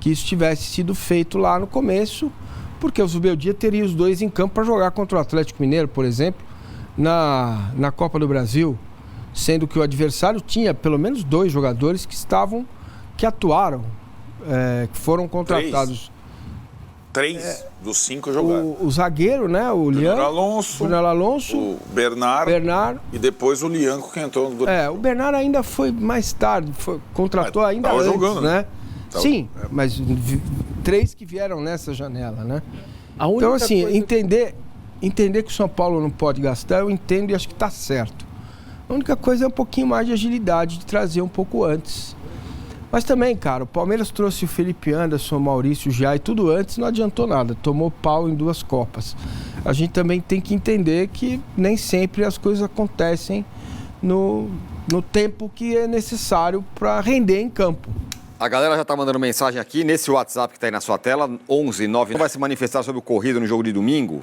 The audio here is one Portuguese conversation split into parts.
que isso tivesse sido feito lá no começo, porque o Zubeldia teria os dois em campo para jogar contra o Atlético Mineiro, por exemplo, na Copa do Brasil, sendo que o adversário tinha pelo menos 2 jogadores que atuaram, que foram contratados. 3 dos 5 jogaram. O zagueiro, né? O Lian, Júnior Alonso, o Bernard e depois o Lianco que entrou no... o Bernard ainda foi mais tarde, contratou ainda antes, jogando, né? Sim, mas 3 que vieram nessa janela, né? Então, assim, entender que o São Paulo não pode gastar, eu entendo e acho que está certo. A única coisa é um pouquinho mais de agilidade, de trazer um pouco antes. Mas também, cara, o Palmeiras trouxe o Felipe Anderson, o Maurício já e tudo antes, não adiantou nada. Tomou pau em 2 Copas. A gente também tem que entender que nem sempre as coisas acontecem no tempo que é necessário para render em campo. A galera já está mandando mensagem aqui nesse WhatsApp que está aí na sua tela, 11 9. Vai se manifestar sobre o corrido no jogo de domingo?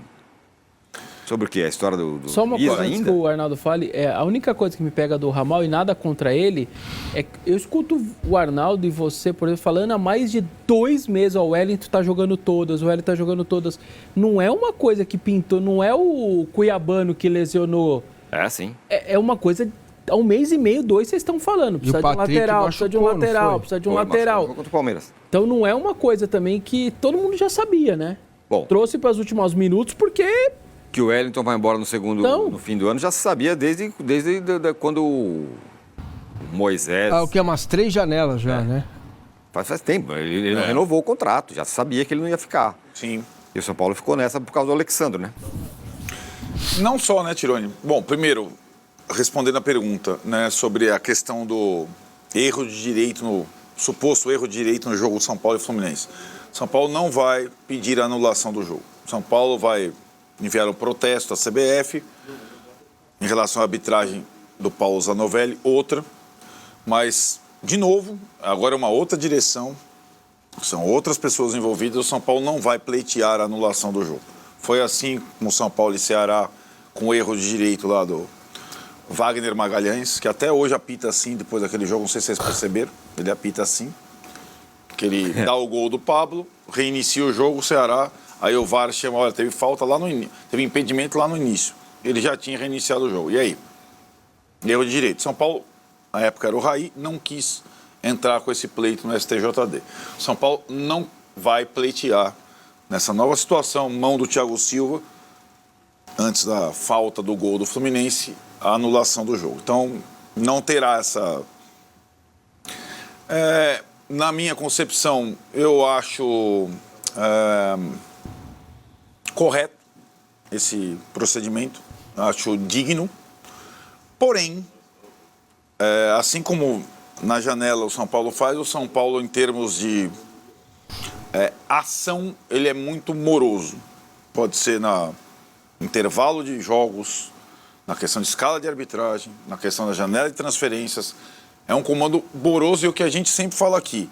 Sobre o que? A história do Só uma coisa antes que o Arnaldo fale, a única coisa que me pega do Ramal e nada contra ele, é que eu escuto o Arnaldo e você, por exemplo, falando há mais de 2 meses, o Wellington tá jogando todas, o Wellington tá jogando todas. Não é uma coisa que pintou, não é o Cuiabano que lesionou. Sim. É uma coisa, há 1 mês e meio, 2, vocês estão falando. Precisa de um lateral, precisa de um lateral, precisa de um lateral. Contra o Palmeiras. Então não é uma coisa também que todo mundo já sabia, né? Bom. Trouxe para os últimos minutos porque... Que o Wellington vai embora no fim do ano, já se sabia desde quando o Moisés... O que é umas 3 janelas já, né? Faz tempo, ele não renovou o contrato, já sabia que ele não ia ficar. Sim. E o São Paulo ficou nessa por causa do Alexandre, né? Não só, né, Tironi? Bom, primeiro, respondendo a pergunta, né, sobre a questão do erro de direito, suposto erro de direito no jogo São Paulo e Fluminense. São Paulo não vai pedir a anulação do jogo. São Paulo vai enviar um protesto à CBF em relação à arbitragem do Paulo Zanovelli, outra, mas, de novo, agora é uma outra direção, são outras pessoas envolvidas, o São Paulo não vai pleitear a anulação do jogo. Foi assim com o São Paulo e Ceará, com o erro de direito lá do Wagner Magalhães, que até hoje apita assim, depois daquele jogo, não sei se vocês perceberam, ele apita assim, que ele dá o gol do Pablo, reinicia o jogo, o Ceará... Aí o VAR chama, olha, teve falta lá no início, teve impedimento lá no início. Ele já tinha reiniciado o jogo. E aí? Erro de direito. São Paulo, na época era o Raí, não quis entrar com esse pleito no STJD. São Paulo não vai pleitear nessa nova situação, mão do Thiago Silva, antes da falta do gol do Fluminense, a anulação do jogo. Então, não terá essa... na minha concepção, eu acho... correto esse procedimento, acho digno, porém, assim como na janela o São Paulo faz, o São Paulo em termos de ação, ele é muito moroso, pode ser no intervalo de jogos, na questão de escala de arbitragem, na questão da janela de transferências, é um comando moroso e o que a gente sempre fala aqui,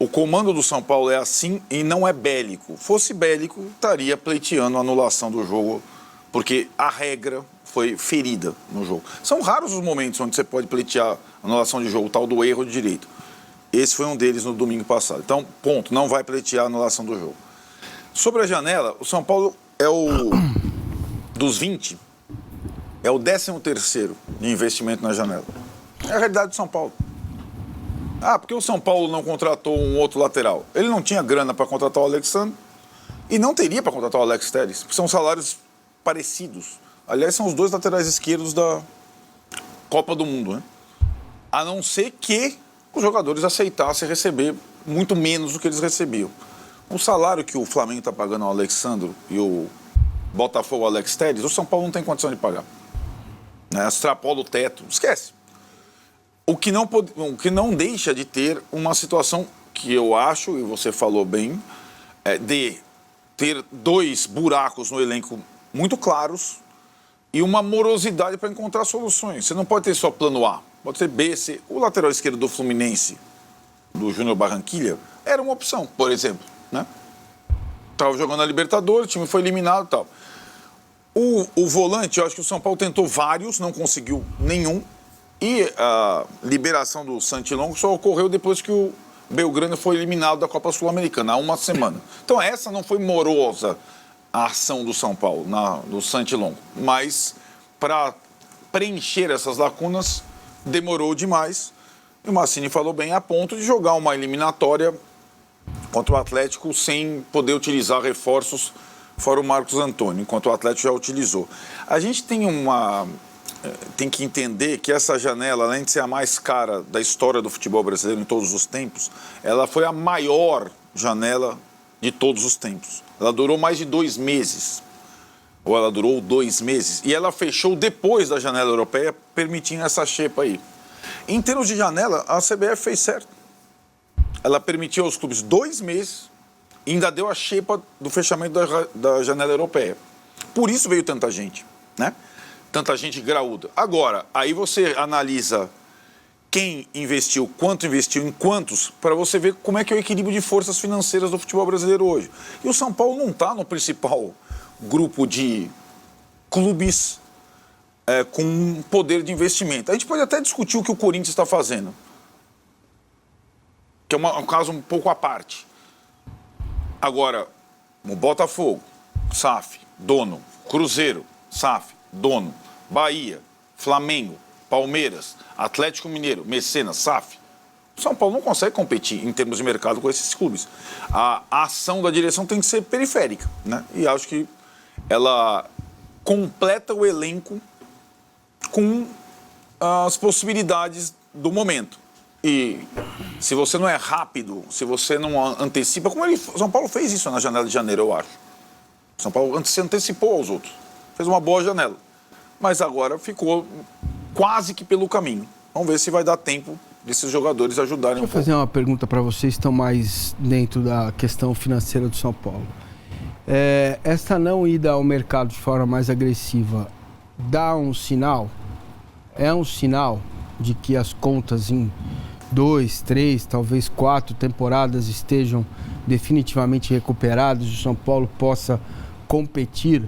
o comando do São Paulo é assim e não é bélico. Fosse bélico, estaria pleiteando a anulação do jogo, porque a regra foi ferida no jogo. São raros os momentos onde você pode pleitear a anulação de jogo, o tal do erro de direito. Esse foi um deles no domingo passado. Então, ponto, não vai pleitear a anulação do jogo. Sobre a janela, o São Paulo dos 20, é o 13º de investimento na janela. É a realidade do São Paulo. Porque o São Paulo não contratou um outro lateral. Ele não tinha grana para contratar o Alexandre e não teria para contratar o Alex Telles, porque são salários parecidos. Aliás, são os 2 laterais esquerdos da Copa do Mundo, né? A não ser que os jogadores aceitassem receber muito menos do que eles recebiam. O salário que o Flamengo está pagando ao Alexandre e o Botafogo ao Alex Telles, o São Paulo não tem condição de pagar. Extrapola o teto, esquece. O que não deixa de ter uma situação que eu acho, e você falou bem, de ter 2 buracos no elenco muito claros e uma morosidade para encontrar soluções. Você não pode ter só plano A, pode ter B, C. O lateral esquerdo do Fluminense, do Júnior Barranquilla, era uma opção, por exemplo, né? Estava jogando a Libertadores, o time foi eliminado e tal. O volante, eu acho que o São Paulo tentou vários, não conseguiu nenhum. E a liberação do Santilongo só ocorreu depois que o Belgrano foi eliminado da Copa Sul-Americana há uma semana. Então essa não foi morosa a ação do São Paulo, do Santilon. Mas para preencher essas lacunas, demorou demais. E o Massini falou bem, a ponto de jogar uma eliminatória contra o Atlético sem poder utilizar reforços fora o Marcos Antônio, enquanto o Atlético já utilizou. A gente tem que entender que essa janela, além de ser a mais cara da história do futebol brasileiro em todos os tempos, ela foi a maior janela de todos os tempos. Ela durou mais de 2 meses, ou ela durou 2 meses, e ela fechou depois da janela europeia, permitindo essa xepa aí. Em termos de janela, a CBF fez certo. Ela permitiu aos clubes 2 meses e ainda deu a xepa do fechamento da janela europeia. Por isso veio tanta gente, né? Tanta gente graúda. Agora, aí você analisa quem investiu, quanto investiu, em quantos, para você ver como é que é o equilíbrio de forças financeiras do futebol brasileiro hoje. E o São Paulo não está no principal grupo de clubes com poder de investimento. A gente pode até discutir o que o Corinthians está fazendo, que é um caso um pouco à parte. Agora, o Botafogo, SAF, dono, Cruzeiro, SAF, dono, Bahia, Flamengo, Palmeiras, Atlético Mineiro, Mecenas, SAF. O São Paulo não consegue competir em termos de mercado com esses clubes. A ação da direção tem que ser periférica, né? E acho que ela completa o elenco com as possibilidades do momento. E se você não é rápido, se você não antecipa, como o São Paulo fez isso na janela de janeiro, eu acho. O São Paulo se antecipou aos outros. Fez uma boa janela. Mas agora ficou quase que pelo caminho. Vamos ver se vai dar tempo desses jogadores ajudarem. Deixa eu fazer uma pergunta para vocês que estão mais dentro da questão financeira do São Paulo. Essa não ida ao mercado de forma mais agressiva dá um sinal? É um sinal de que as contas em 2, 3, talvez 4 temporadas estejam definitivamente recuperadas e o São Paulo possa competir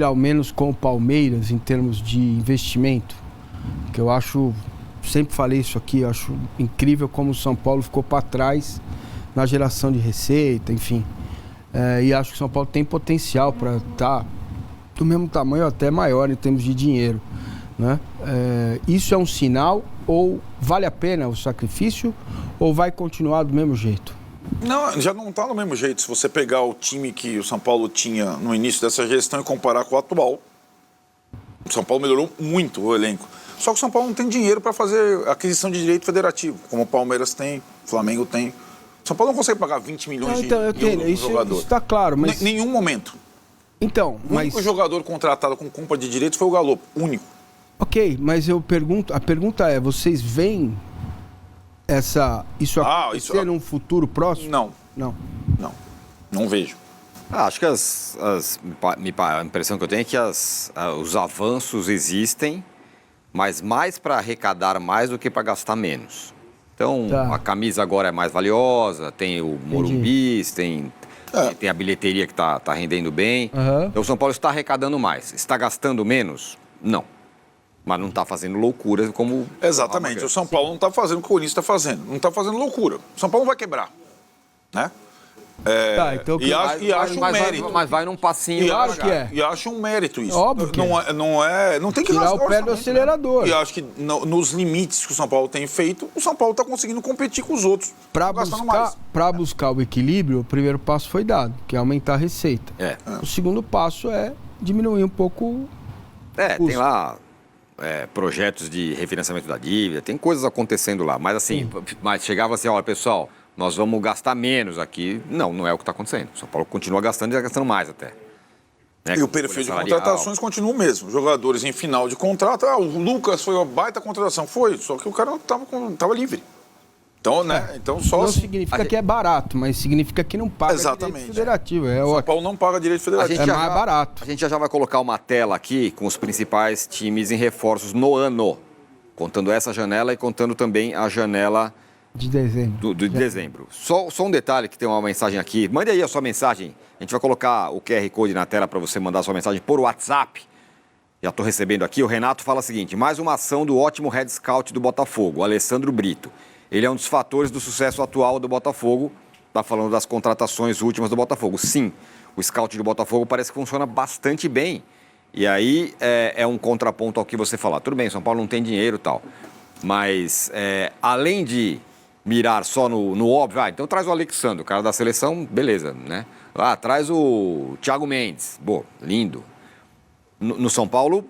ao menos com o Palmeiras em termos de investimento? Que eu acho, sempre falei isso aqui, eu acho incrível como o São Paulo ficou para trás na geração de receita, enfim. E acho que o São Paulo tem potencial para estar do mesmo tamanho, até maior em termos de dinheiro, né? Isso é um sinal ou vale a pena o sacrifício ou vai continuar do mesmo jeito? Não, já não está do mesmo jeito. Se você pegar o time que o São Paulo tinha no início dessa gestão e comparar com o atual, o São Paulo melhorou muito o elenco. Só que o São Paulo não tem dinheiro para fazer aquisição de direito federativo, como o Palmeiras tem, o Flamengo tem. O São Paulo não consegue pagar 20 milhões de euros no jogador. Isso está claro, mas... Nenhum momento. Então, o único jogador contratado com compra de direitos foi o Galo, único. Ok, mas a pergunta é, vocês veem isso acontecer num futuro próximo? Não vejo. Acho que a impressão que eu tenho é que os avanços existem, mas mais para arrecadar mais do que para gastar menos. Então, a camisa agora é mais valiosa, tem o Morumbi, tem a bilheteria que está rendendo bem. Então, o São Paulo está arrecadando mais. Está gastando menos? Não. Mas não está fazendo loucura como... Exatamente. O São Paulo não está fazendo o que o Corinthians está fazendo. Não está fazendo loucura. O São Paulo não vai quebrar, né? Então, acho um mérito. Mas vai num passinho. Claro que é. E acho um mérito isso. Óbvio que não tem que tirar o pé do acelerador. Né? E acho que nos limites que o São Paulo tem feito, o São Paulo está conseguindo competir com os outros. Para buscar o equilíbrio, o primeiro passo foi dado, que é aumentar a receita. O segundo passo é diminuir um pouco o custo. Tem lá projetos de refinanciamento da dívida, tem coisas acontecendo lá. Mas assim, chegava assim, olha, pessoal, nós vamos gastar menos aqui. Não é o que está acontecendo. O São Paulo continua gastando e está gastando mais até. Né? E o perfil de contratações continua o mesmo. Jogadores em final de contrato. O Lucas foi uma baita contratação. Foi, só que o cara estava livre. Então, né? Então, só não assim, significa que é barato, mas significa que não paga direito federativo. O São Paulo não paga direito federativo. É mais barato. A gente já vai colocar uma tela aqui com os principais times em reforços no ano. Contando essa janela e contando também a janela... De dezembro. De dezembro. Só um detalhe que tem uma mensagem aqui. Mande aí a sua mensagem. A gente vai colocar o QR Code na tela para você mandar a sua mensagem por WhatsApp. Já estou recebendo aqui. O Renato fala o seguinte: mais uma ação do ótimo head scout do Botafogo, Alessandro Brito. ele é um dos fatores do sucesso atual do Botafogo. Está falando das contratações últimas do Botafogo. Sim, o scout do Botafogo parece que funciona bastante bem. E aí é um contraponto ao que você falar. Tudo bem, São Paulo não tem dinheiro e tal. Mas além de mirar só no óbvio, então traz o Alexandre, o cara da seleção, beleza, né? Traz o Thiago Mendes, lindo. No São Paulo,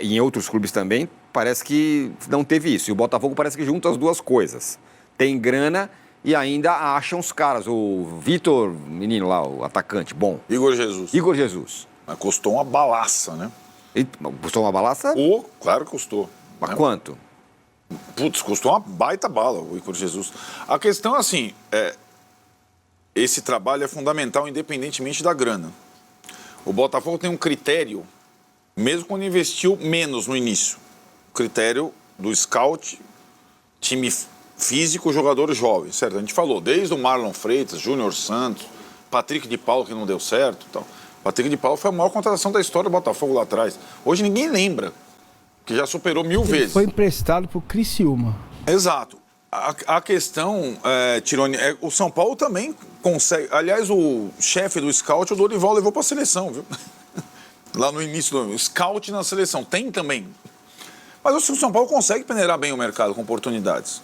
e em outros clubes também, parece que não teve isso. E o Botafogo parece que junta as duas coisas. Tem grana e ainda acham os caras. O Vitor, menino lá, o atacante, bom. Igor Jesus. Mas custou uma balaça, né? Custou uma balaça? Claro que custou. Mas quanto? Custou uma baita bala o Igor Jesus. A questão é assim, esse trabalho é fundamental independentemente da grana. O Botafogo tem um critério, mesmo quando investiu menos no início. O critério do scout, time físico, jogador jovem, certo? A gente falou, desde o Marlon Freitas, Júnior Santos, Patrick de Paulo, que não deu certo. Então, Patrick de Paulo foi a maior contratação da história do Botafogo lá atrás. Hoje ninguém lembra, que já superou 1000 vezes. Foi emprestado pro Criciúma. Exato. A questão, Tironi, o São Paulo também consegue... Aliás, o chefe do scout, o Dorival, levou para a seleção, viu? Lá no início do scout na seleção. Tem também. Mas o São Paulo consegue peneirar bem o mercado com oportunidades.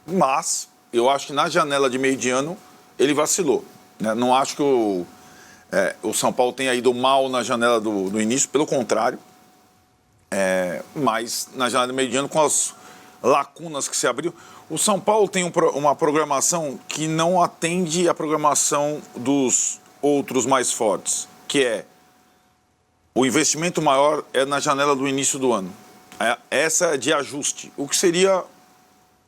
Mas eu acho que na janela de meio de ano ele vacilou. Né? Não acho que o São Paulo tenha ido mal na janela do início, pelo contrário. Mas na janela de meio de ano, com as lacunas que se abriu, o São Paulo tem uma programação que não atende a programação dos outros mais fortes, que é o investimento maior na janela do início do ano. Essa é de ajuste, o que seria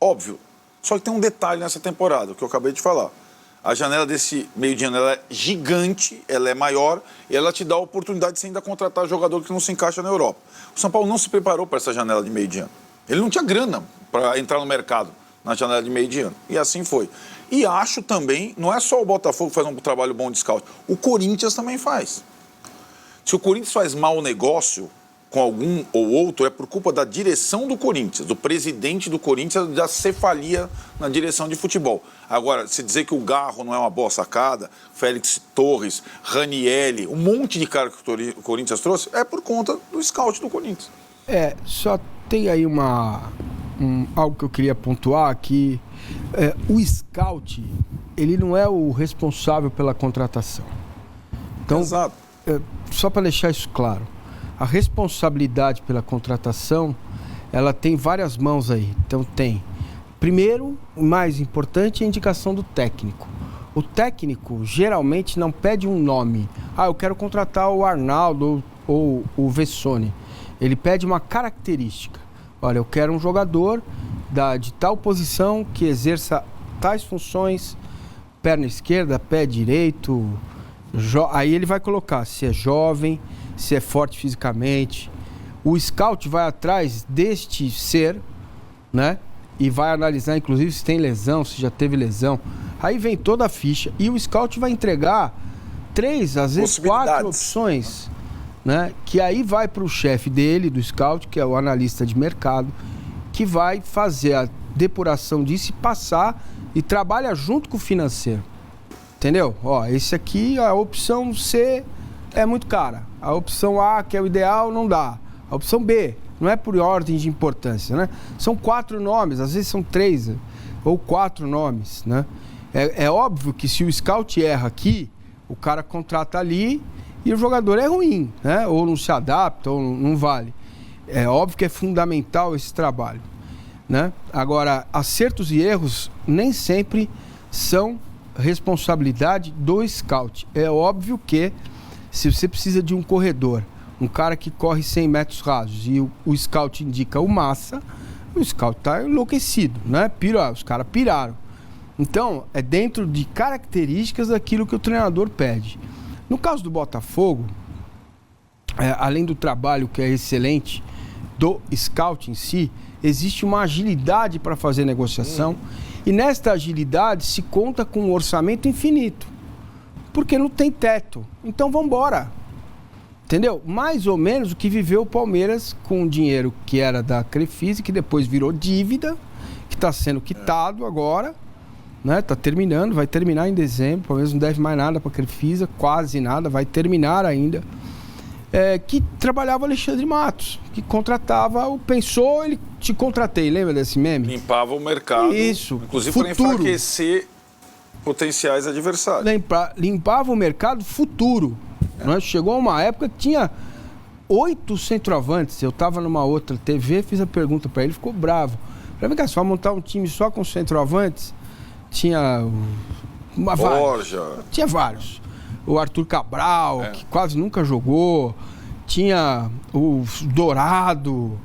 óbvio. Só que tem um detalhe nessa temporada, que eu acabei de falar. A janela desse meio de ano ela é gigante, ela é maior e ela te dá a oportunidade de você ainda contratar jogador que não se encaixa na Europa. O São Paulo não se preparou para essa janela de meio de ano. Ele não tinha grana para entrar no mercado na janela de meio de ano. E assim foi. E acho também, não é só o Botafogo que faz um trabalho bom de scout, o Corinthians também faz. Se o Corinthians faz mau negócio com algum ou outro, é por culpa da direção do Corinthians, do presidente do Corinthians, da cefalia na direção de futebol. Agora, se dizer que o Garro não é uma boa sacada, Félix Torres, Ranielli, um monte de cara que o Corinthians trouxe, é por conta do scout do Corinthians. Só tem aí algo que eu queria pontuar, que o scout, ele não é o responsável pela contratação. Então, exato. Só para deixar isso claro, a responsabilidade pela contratação, ela tem várias mãos aí. Então tem, primeiro, o mais importante é a indicação do técnico. O técnico geralmente não pede um nome. Eu quero contratar o Arnaldo ou o Vessone. Ele pede uma característica. Olha, eu quero um jogador de tal posição que exerça tais funções, perna esquerda, pé direito. Aí ele vai colocar se é jovem, se é forte fisicamente. O scout vai atrás deste ser, né? E vai analisar, inclusive, se tem lesão, se já teve lesão. Aí vem toda a ficha. E o scout vai entregar 3, às vezes 4 opções, né? Que aí vai para o chefe dele, do scout, que é o analista de mercado, que vai fazer a depuração disso e passar e trabalha junto com o financeiro. Entendeu? Esse aqui, a opção C é muito cara. A opção A, que é o ideal, não dá. A opção B, não é por ordem de importância, né? São 4 nomes, às vezes são 3 ou 4 nomes, né? É óbvio que se o scout erra aqui, o cara contrata ali e o jogador é ruim, né? Ou não se adapta, ou não vale. É óbvio que é fundamental esse trabalho, né? Agora, acertos e erros nem sempre são responsabilidade do scout. É óbvio que se você precisa de um corredor, um cara que corre 100 metros rasos e o scout indica o Massa, o scout tá enlouquecido, né? Os caras piraram. Então, é dentro de características daquilo que o treinador pede. No caso do Botafogo, além do trabalho que é excelente do scout em si, existe uma agilidade para fazer negociação e nesta agilidade se conta com um orçamento infinito, porque não tem teto. Então vamos embora. Entendeu? Mais ou menos o que viveu o Palmeiras com o dinheiro que era da Crefisa, que depois virou dívida, que está sendo quitado agora, né? Tá terminando, vai terminar em dezembro, pelo menos não deve mais nada para a Crefisa, quase nada, vai terminar ainda. Que trabalhava o Alexandre Matos, que contratava o Pensou, ele te contratei, lembra desse meme? Limpava o mercado, isso, inclusive para enfraquecer potenciais adversários. Limpava o mercado futuro. Né? Chegou uma época que tinha 8 centroavantes. Eu estava numa outra TV, fiz a pergunta para ele, ficou bravo. Falei, vem cá, só montar um time só com centroavantes? Tinha Borja. Tinha vários. O Arthur Cabral, que quase nunca jogou. Tinha o Dourado.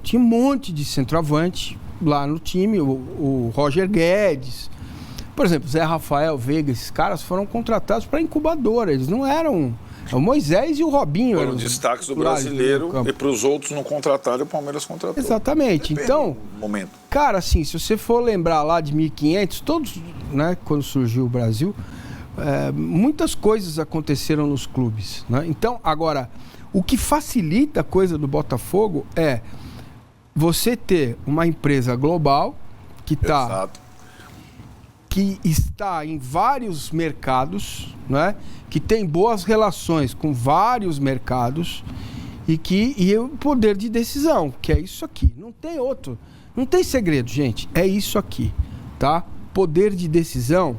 Tinha um monte de centroavante lá no time. O Roger Guedes. Por exemplo, Zé Rafael, Veiga, esses caras foram contratados para incubadora. Eles não eram... O Moisés e o Robinho foram destaques do brasileiro e para os outros não contrataram, o Palmeiras contratou. Exatamente. Então, momento. Cara, assim, se você for lembrar lá de 1500, todos, né, quando surgiu o Brasil, muitas coisas aconteceram nos clubes. Né? Então, agora, o que facilita a coisa do Botafogo é você ter uma empresa global que está em vários mercados, né? Que tem boas relações com vários mercados e o poder de decisão, que é isso aqui. Não tem outro. Não tem segredo, gente. É isso aqui, tá? Poder de decisão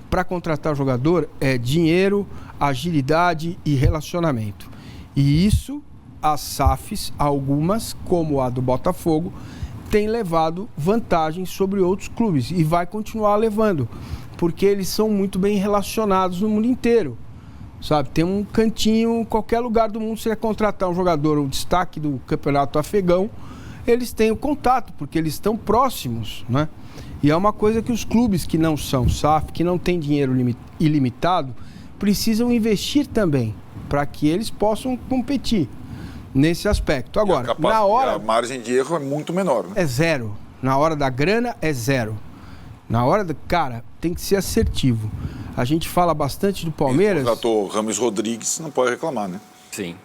para contratar o jogador é dinheiro, agilidade e relacionamento. E isso, as SAFs, algumas, como a do Botafogo, tem levado vantagem sobre outros clubes e vai continuar levando, porque eles são muito bem relacionados no mundo inteiro, sabe? Tem um cantinho, em qualquer lugar do mundo, você quer contratar um jogador, um destaque do campeonato afegão, eles têm o contato, porque eles estão próximos, né? E é uma coisa que os clubes que não são SAF, que não têm dinheiro ilimitado, precisam investir também, para que eles possam competir nesse aspecto. Agora, a margem de erro é muito menor, né? É zero. Na hora da grana, é zero. Na hora cara, tem que ser assertivo. A gente fala bastante do Palmeiras... Quem contratou Rames Rodrigues, não pode reclamar, né? Sim.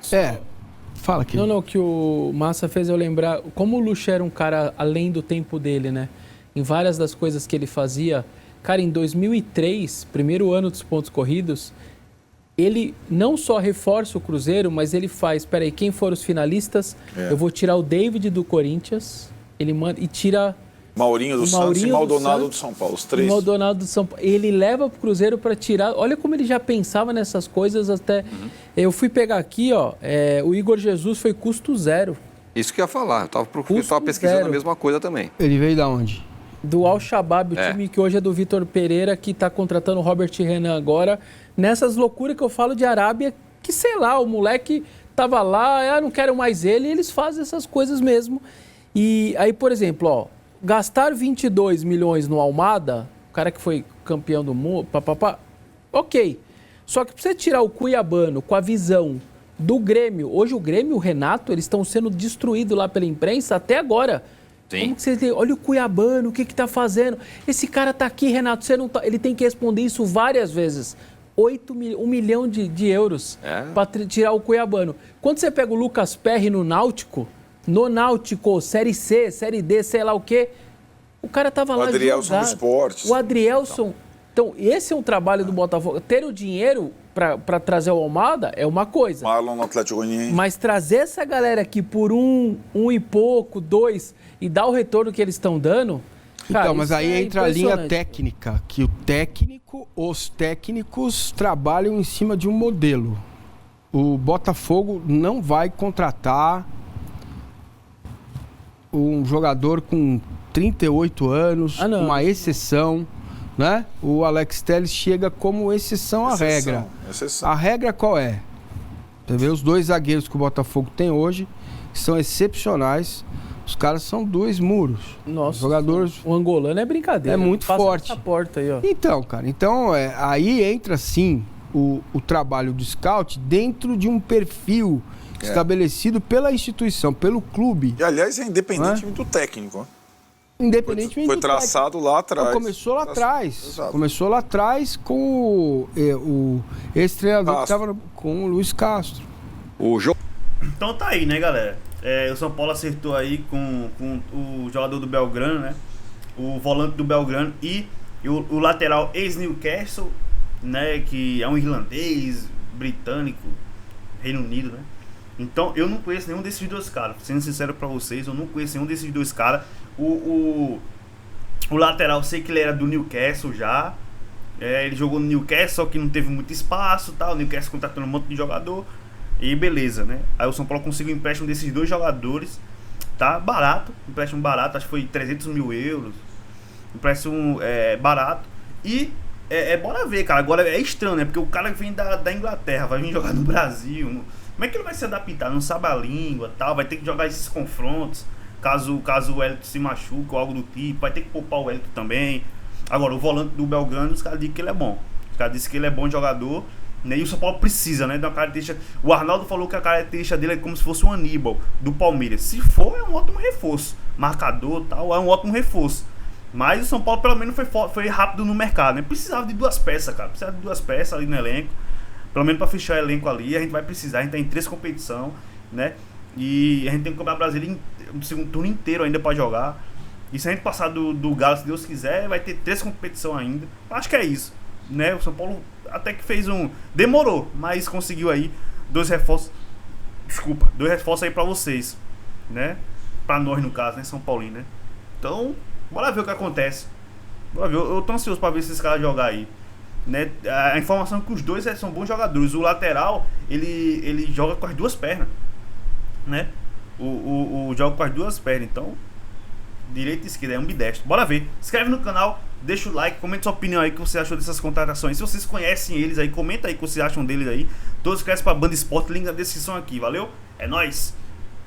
Fala aqui. Não, que o Massa fez eu lembrar... Como o Lucha era um cara além do tempo dele, né? Em várias das coisas que ele fazia... Cara, em 2003, primeiro ano dos pontos corridos... Ele não só reforça o Cruzeiro, mas ele faz... Peraí, quem foram os finalistas? Eu vou tirar o David do Corinthians. Ele manda e tira... Maurinho do Santos e Maldonado do São Paulo. Os três. Maldonado do São Paulo. Ele leva pro Cruzeiro para tirar... Olha como ele já pensava nessas coisas até... Eu fui pegar aqui, ó... o Igor Jesus foi custo zero. Isso que eu ia falar. Eu tava pesquisando a mesma coisa também. Ele veio da onde? Do Al-Shabaab, o time que hoje é do Vitor Pereira, que está contratando o Robert Renan agora. Nessas loucuras que eu falo de Arábia, que sei lá, o moleque tava lá, não quero mais ele, e eles fazem essas coisas mesmo. E aí, por exemplo, ó, gastar 22 milhões no Almada, o cara que foi campeão do mundo, ok. Só que pra você tirar o Cuiabano com a visão do Grêmio, hoje o Grêmio e o Renato, eles estão sendo destruídos lá pela imprensa até agora. Sim. Como que você tem? Olha o Cuiabano, o que tá fazendo? Esse cara tá aqui, Renato, você não tá... Ele tem que responder isso várias vezes. 1 milhão de euros para tirar o Cuiabano. Quando você pega o Lucas Perry no Náutico, Série C, Série D, sei lá o quê, o cara tava lá jogando. O Adrielson do Esportes. O Adrielson. Então, esse é um trabalho do Botafogo. Ter o dinheiro para trazer o Almada é uma coisa. Marlon no Atlético Goianiense. Mas trazer essa galera aqui por um e pouco, 2, e dar o retorno que eles estão dando... Cara, então, mas aí entra a linha técnica, que os técnicos trabalham em cima de um modelo. O Botafogo não vai contratar um jogador com 38 anos, uma exceção, né? O Alex Telles chega como exceção à regra. A regra qual é? Você vê os 2 zagueiros que o Botafogo tem hoje, que são excepcionais. Os caras são 2 muros. Nossa, jogadores... O angolano é brincadeira. É muito forte. Essa porta aí, ó. Então, cara, aí entra sim o trabalho do scout dentro de um perfil estabelecido pela instituição, pelo clube. E, aliás, é independentemente do técnico. Independentemente foi traçado lá atrás. Não, começou lá atrás. Exato. Começou lá atrás com o ex-treinador que estava com o Luiz Castro. Então tá aí, né, galera? o São Paulo acertou aí com o jogador do Belgrano, né? O volante do Belgrano e o lateral ex-Newcastle, né? Que é um irlandês, britânico, Reino Unido, né? Então eu não conheço nenhum desses dois caras. Sendo sincero pra vocês, eu não conheço nenhum desses dois caras. O lateral, sei que ele era do Newcastle já. Ele jogou no Newcastle, só que não teve muito espaço, tal. O Newcastle contratando um monte de jogador. E beleza, né? Aí o São Paulo conseguiu um empréstimo desses dois jogadores. Tá barato, empréstimo barato, acho que foi 300 mil euros. Empréstimo barato. E bora ver, cara. Agora é estranho, né? Porque o cara vem da Inglaterra, vai vir jogar no Brasil. Como é que ele vai se adaptar? Não sabe a língua, tal. Vai ter que jogar esses confrontos. Caso o Wellington se machuque ou algo do tipo. Vai ter que poupar o Wellington também. Agora, o volante do Belgrano, os caras dizem que ele é bom. Os caras dizem que ele é bom jogador. Né? E o São Paulo precisa, né? De uma característica. O Arnaldo falou que a característica dele é como se fosse um Aníbal do Palmeiras. Se for, é um ótimo reforço. Marcador, tal, é um ótimo reforço. Mas o São Paulo pelo menos foi rápido no mercado, né? Precisava de 2 peças, cara. Precisava de 2 peças ali no elenco. Pelo menos pra fechar o elenco ali. A gente vai precisar. A gente tá em 3 competições, né? E a gente tem que cobrar o Brasil no segundo turno inteiro ainda pra jogar. E se a gente passar do Galo, se Deus quiser, vai ter 3 competições ainda. Acho que é isso, né? O São Paulo até que fez demorou, mas conseguiu aí 2 reforços. Desculpa, 2 reforços aí pra vocês, né? Pra nós, no caso, né? São Paulino, né? Então, bora ver o que acontece. Bora ver. Eu tô ansioso pra ver esses caras jogar aí, né? A informação é que os dois são bons jogadores. O lateral, ele joga com as 2 pernas, né? O joga com as 2 pernas, então direita e esquerda, é ambidestro. Bora ver. Se inscreve no canal, deixa o like, comenta sua opinião aí, o que você achou dessas contratações. Se vocês conhecem eles aí, comenta aí o que vocês acham deles aí. Todos crescem pra Banda Esporte, link na descrição aqui, valeu? É nóis.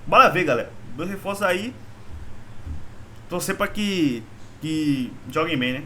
Bora ver, galera. 2 reforços aí. Torcer pra que joguem bem, né?